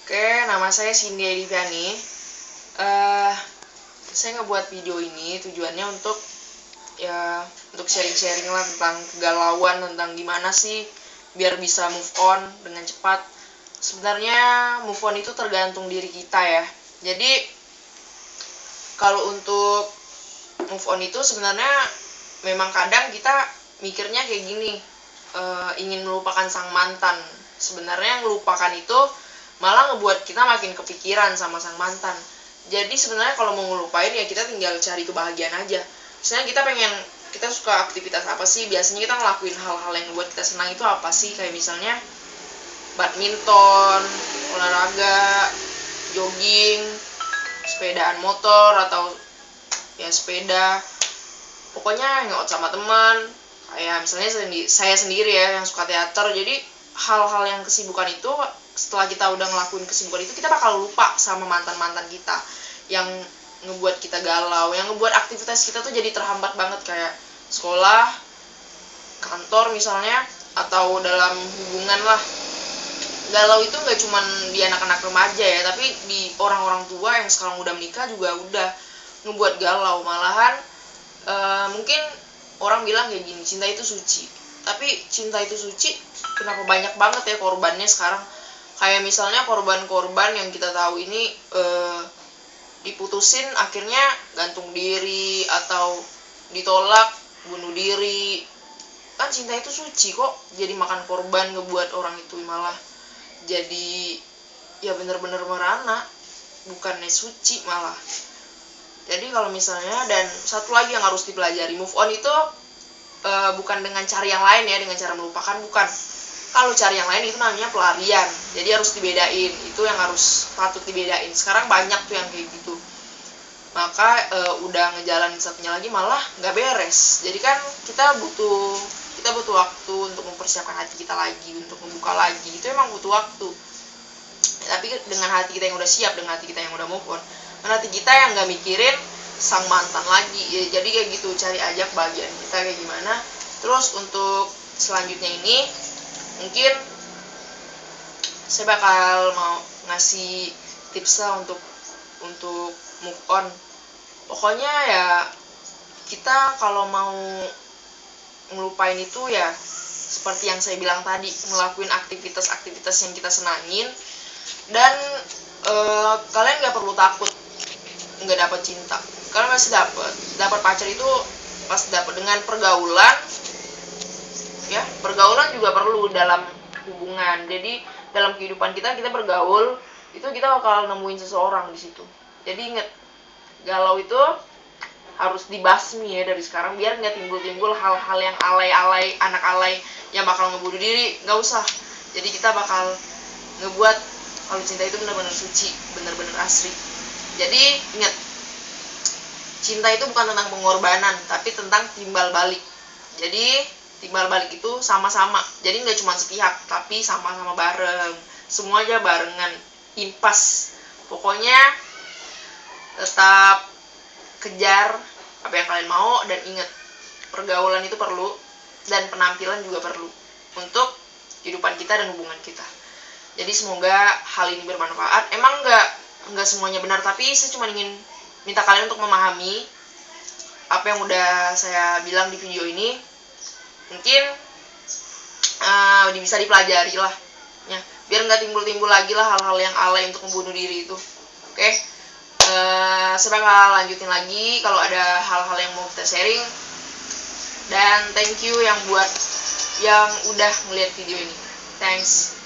Oke, nama saya Cindy Ediviani. Saya ngebuat video ini tujuannya untuk sharing-sharing lah tentang kegalauan, tentang gimana sih biar bisa move on dengan cepat. Sebenarnya move on itu tergantung diri kita ya. Jadi kalau untuk move on itu sebenarnya memang kadang kita mikirnya kayak gini, ingin melupakan sang mantan. Sebenarnya ngelupakan itu malah ngebuat kita makin kepikiran sama sang mantan. Jadi sebenarnya kalau mau ngelupain ya kita tinggal cari kebahagiaan aja. Misalnya kita suka aktivitas apa sih? Biasanya kita ngelakuin hal-hal yang buat kita senang itu apa sih? Kayak misalnya badminton, olahraga, jogging, sepedaan motor atau ya sepeda. Pokoknya hangout sama teman. Kayak misalnya saya sendiri ya yang suka teater. Jadi hal-hal yang kesibukan itu setelah kita udah ngelakuin kesibukan itu kita bakal lupa sama mantan-mantan kita yang ngebuat kita galau, yang ngebuat aktivitas kita tuh jadi terhambat banget, kayak sekolah, kantor misalnya, atau dalam hubungan lah. Galau itu nggak cuman di anak-anak remaja ya, tapi di orang-orang tua yang sekarang udah menikah juga udah ngebuat galau. Malahan mungkin orang bilang kayak gini, cinta itu suci. Tapi cinta itu suci, kenapa banyak banget ya korbannya sekarang? Kayak misalnya korban-korban yang kita tahu ini diputusin akhirnya gantung diri atau ditolak bunuh diri. Kan cinta itu suci kok, jadi makan korban ngebuat orang itu malah jadi ya bener-bener merana, bukannya suci malah. Jadi kalau misalnya, dan satu lagi yang harus dipelajari, move on itu bukan dengan cara yang lain ya, dengan cara melupakan, bukan. Kalau cari yang lain itu namanya pelarian, jadi harus dibedain, itu yang harus patut dibedain. Sekarang banyak tuh yang kayak gitu, maka udah ngejalanin satunya lagi malah nggak beres. Jadi kan kita butuh waktu untuk mempersiapkan hati kita lagi, untuk membuka lagi, itu emang butuh waktu. Tapi dengan hati kita yang udah siap, dengan hati kita yang udah move on, dengan hati kita yang nggak mikirin sang mantan lagi ya, jadi kayak gitu, cari aja kebahagiaan kita kayak gimana. Terus untuk selanjutnya ini mungkin saya bakal mau ngasih tips lah untuk move on. Pokoknya ya kita kalau mau ngelupain itu ya seperti yang saya bilang tadi, ngelakuin aktivitas-aktivitas yang kita senangin. Dan kalian nggak perlu takut nggak dapet cinta, kalian masih dapat pacar itu pasti dapat. Dengan pergaulan ya, pergaulan juga perlu dalam hubungan. Jadi dalam kehidupan kita bergaul itu kita bakal nemuin seseorang di situ. Jadi inget, galau itu harus dibasmi ya dari sekarang, biar nggak timbul hal-hal yang alay-alay, anak alay yang bakal ngebunuh diri. Nggak usah. Jadi kita bakal ngebuat kalau cinta itu benar-benar suci, benar-benar asri. Jadi ingat, cinta itu bukan tentang pengorbanan, tapi tentang timbal balik. Jadi timbal balik itu sama-sama, jadi nggak cuma sepihak, tapi sama-sama bareng, semua aja barengan, impas. Pokoknya tetap kejar apa yang kalian mau, dan ingat, pergaulan itu perlu, dan penampilan juga perlu untuk kehidupan kita dan hubungan kita. Jadi semoga hal ini bermanfaat. Emang nggak semuanya benar, tapi saya cuma ingin minta kalian untuk memahami apa yang udah saya bilang di video ini. Mungkin bisa dipelajari lah ya, biar nggak timbul lagi lah hal-hal yang alay untuk membunuh diri itu. Oke, saya bakal lanjutin lagi kalau ada hal-hal yang mau kita sharing. Dan thank you yang udah ngeliat video ini. Thanks.